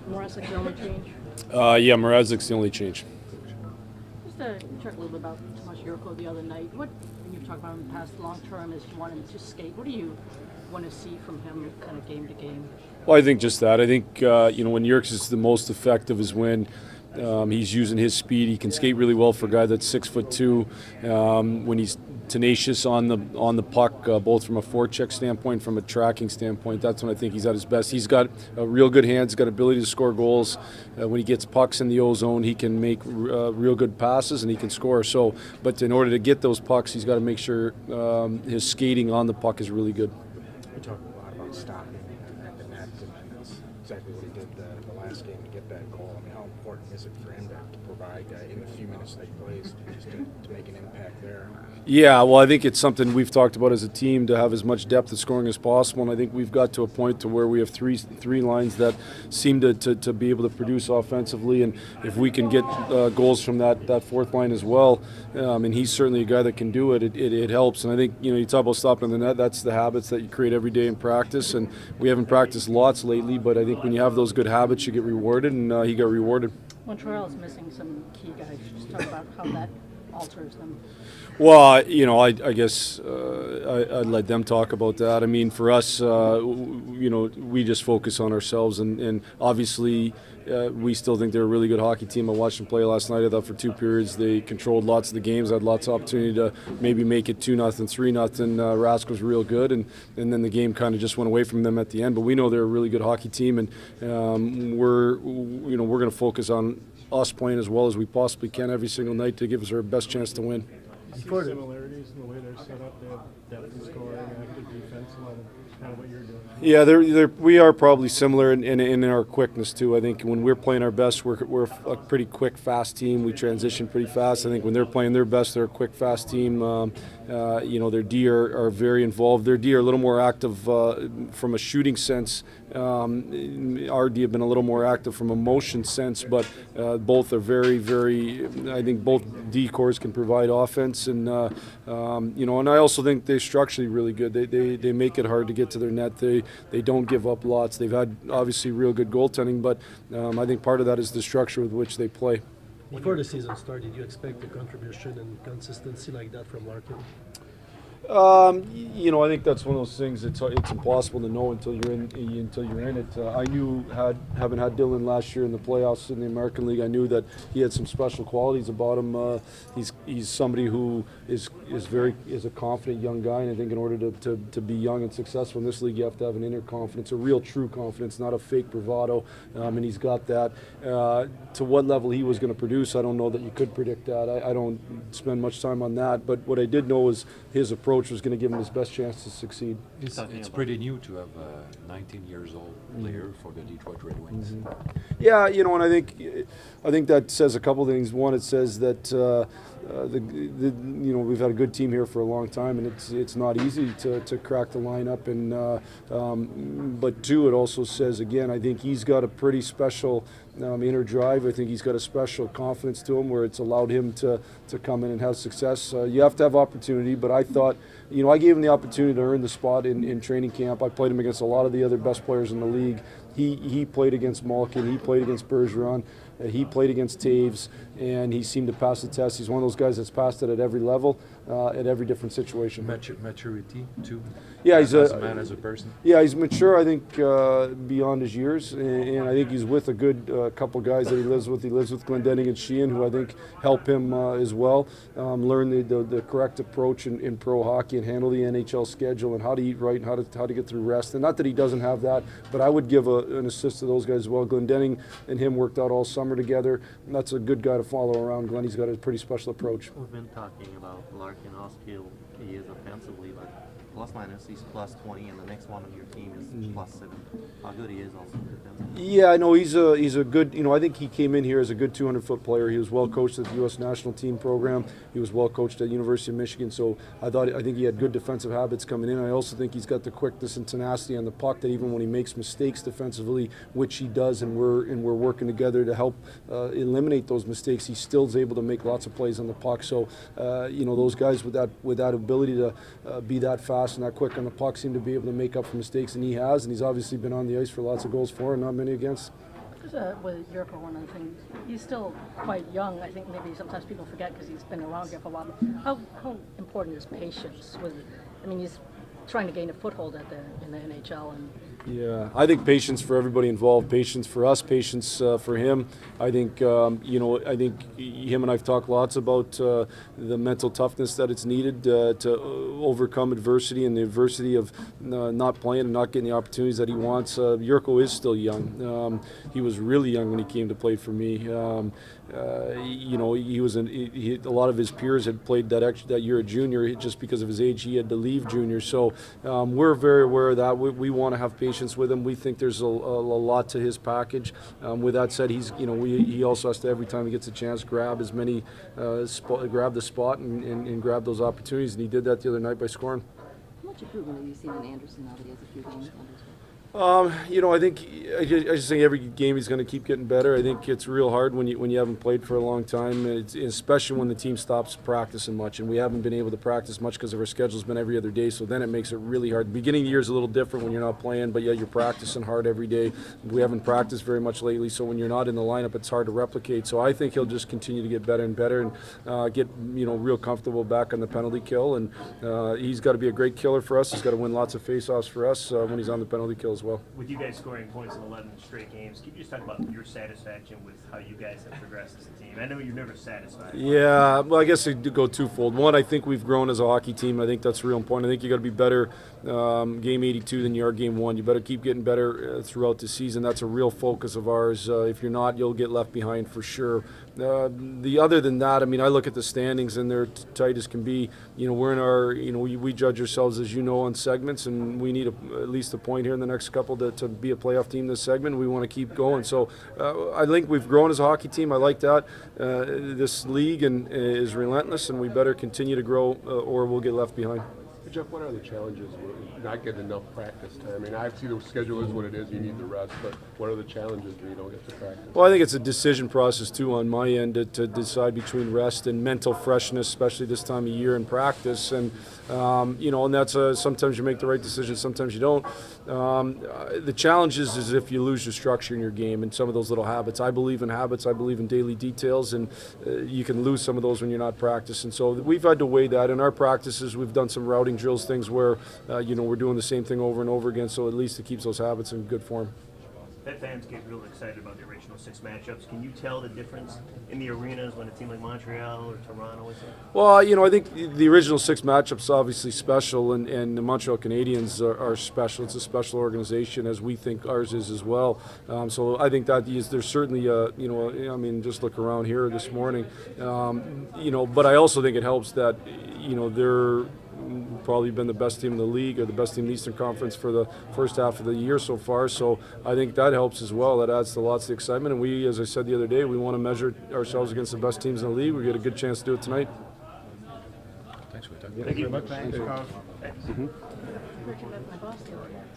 Morasic the only change? Yeah, Mrazek's the only change. Just to talk a little bit about Tomas Jurko the other night. What, and you've talked about in the past, long term is you want him to skate. What do you want to see from him kind of game to game? Well, I think just that. I think when Yerkes is the most effective is when he's using his speed. He can skate really well for a guy that's 6'2". When he's tenacious on the puck, both from a forecheck standpoint, from a tracking standpoint, that's when I think he's at his best. He's got real good hands. He's got ability to score goals. When he gets pucks in the O zone, he can make real good passes and he can score. So, but in order to get those pucks, he's got to make sure his skating on the puck is really good. We talk a lot about stopping at the net, and that's exactly what he did the last game to get that goal. I mean, how important is it for him to provide in the few minutes that he plays just to make an impact there? Yeah, well, I think it's something we've talked about as a team to have as much depth of scoring as possible, and I think we've got to a point to where we have three lines that seem to be able to produce offensively, and if we can get goals from that fourth line as well, and he's certainly a guy that can do it, it helps. And I think, you talk about stopping the net, that's the habits that you create every day in practice, and we haven't practiced lots lately, but I think when you have those good habits, you get rewarded, and he got rewarded. Montreal is missing some key guys. Just talk about how that alters them. Well, I guess I'd let them talk about that. I mean, for us, we just focus on ourselves, and obviously we still think they're a really good hockey team. I watched them play last night. I thought for 2 periods they controlled lots of the games, had lots of opportunity to maybe make it 2-0, 3-0. Rask was real good, and then the game kind of just went away from them at the end. But we know they're a really good hockey team, and we're going to focus on us playing as well as we possibly can every single night to give us our best chance to win. For similarities in the way they're set up, they have depth in scoring, active defense, a lot of kind of what you're doing. Yeah, we are probably similar in our quickness too. I think when we're playing our best, we're a pretty quick, fast team. We transition pretty fast. I think when they're playing their best, they're a quick, fast team. Their D are very involved. Their D are a little more active from a shooting sense. Our D have been a little more active from a motion sense, but both are very, very. I think both D cores can provide offense, and and I also think they're structurally really good. They make it hard to get to their net. They don't give up lots. They've had obviously real good goaltending, but I think part of that is the structure with which they play. Before the season started, did you expect a contribution and consistency like that from Larkin? I think that's one of those things. It's impossible to know until you're in it. I knew having had Dylan last year in the playoffs in the American League, I knew that he had some special qualities about him. He's somebody who is a confident young guy, and I think in order to be young and successful in this league, you have to have an inner confidence, a real true confidence, not a fake bravado. And he's got that. To what level he was going to produce, I don't know that you could predict that. I don't spend much time on that, but what I did know is his approach was going to give him his best chance to succeed. It's pretty new to have a 19 years old player for the Detroit Red Wings. Mm-hmm. Yeah, and I think that says a couple things. One, it says that we've had a good team here for a long time, and it's not easy to crack the lineup. And but two, it also says again, I think he's got a pretty special inner drive. I think he's got a special confidence to him where it's allowed him to come in and have success. You have to have opportunity, but I thought, I gave him the opportunity to earn the spot in training camp. I played him against a lot of the other best players in the league. He played against Malkin. He played against Bergeron. He played against Taves, and he seemed to pass the test. He's one of those guys that's passed it at every level, at every different situation. Maturity, too. Yeah, he's as a man, as a person. Yeah, he's mature, I think, beyond his years, and I think he's with a good couple guys that he lives with. He lives with Glendening and Sheehan, who I think help him as well learn the correct approach in pro hockey and handle the NHL schedule and how to eat right and how to get through rest. And not that he doesn't have that, but I would give an assist to those guys as well. Glendening and him worked out all summer together. And that's a good guy to follow around. Glenn, he's got a pretty special approach. We've been talking about Larkin, how skilled he is offensively, but plus minus, he's plus 20, and the next one on your team is plus 7. How good he is also defensively. Yeah, I know he's a good. I think he came in here as a good 200-foot player. He was well coached at the U.S. national team program. He was well coached at University of Michigan. So I think he had good defensive habits coming in. I also think he's got the quickness and tenacity on the puck that even when he makes mistakes defensively, which he does, and we're working together to help eliminate those mistakes, he still is able to make lots of plays on the puck. So those guys with that ability to be that fast and that quick on the puck seem to be able to make up for mistakes, and he has. And he's obviously been on the ice for lots of goals for and not many against. With Yurko, one of the things, he's still quite young. I think maybe sometimes people forget because he's been around here for a while. How important is patience with? I mean, he's trying to gain a foothold in the NHL, and Yeah, I think patience for everybody involved, patience for us, patience for him. I think I think him and I've talked lots about the mental toughness that it's needed to overcome adversity and the adversity of not playing and not getting the opportunities that he wants. Yurko is still young. He was really young when he came to play for me. He was a lot of his peers had played that year at junior. Just because of his age, he had to leave junior. So we're very aware of that. We want to have patience with him. We think there's a lot to his package. With that said, he also has to, every time he gets a chance, grab as many grab the spot and grab those opportunities. And he did that the other night by scoring. How much improvement have you seen in Anderson now that he has a few games under his belt? I just think every game he's going to keep getting better. I think it's real hard when you haven't played for a long time, especially when the team stops practicing much, and we haven't been able to practice much because of our schedule's been every other day. So then it makes it really hard. The beginning of the year is a little different when you're not playing, but yet you're practicing hard every day. We haven't practiced very much lately, so when you're not in the lineup, it's hard to replicate. So I think he'll just continue to get better and better and get real comfortable back on the penalty kill. And he's got to be a great killer for us. He's got to win lots of faceoffs for us when he's on the penalty kill as well. With you guys scoring points in 11 straight games, can you just talk about your satisfaction with how you guys have progressed as a team? I know you're never satisfied. Yeah, well, I guess it go twofold. One, I think we've grown as a hockey team. I think that's real important. I think you got to be better game 82 than you are game 1. You better keep getting better throughout the season. That's a real focus of ours. If you're not, you'll get left behind for sure. The other than that, I mean, I look at the standings and they're tight as can be. We're in our, we judge ourselves, as you know, on segments, and we need at least a point here in the next couple to be a playoff team this segment. We want to keep going. So I think we've grown as a hockey team. I like that. This league is relentless, and we better continue to grow or we'll get left behind. Jeff, what are the challenges with not getting enough practice time? I mean, I see the schedule is what it is. You need the rest, but what are the challenges when you don't get to practice? Well, I think it's a decision process, too, on my end to decide between rest and mental freshness, especially this time of year in practice. And, and that's sometimes you make the right decision, sometimes you don't. The challenge is if you lose your structure in your game and some of those little habits. I believe in habits. I believe in daily details, and you can lose some of those when you're not practicing. So we've had to weigh that. In our practices, we've done some routing drills, things where, we're doing the same thing over and over again, so at least it keeps those habits in good form. Fans get real excited about the original 6 matchups. Can you tell the difference in the arenas when a team like Montreal or Toronto is there? Well, I think the original 6 matchups are obviously special, and the Montreal Canadiens are special. It's a special organization, as we think ours is as well. So I think that there's certainly, just look around here this morning, but I also think it helps that, they're probably been the best team in the league or the best team in the Eastern Conference for the first half of the year so far. So I think that helps as well. That adds to lots of the excitement. And we, as I said the other day, we want to measure ourselves against the best teams in the league. We get a good chance to do it tonight. Thanks for Thank you. Thanks, Carl. Thanks. my boss.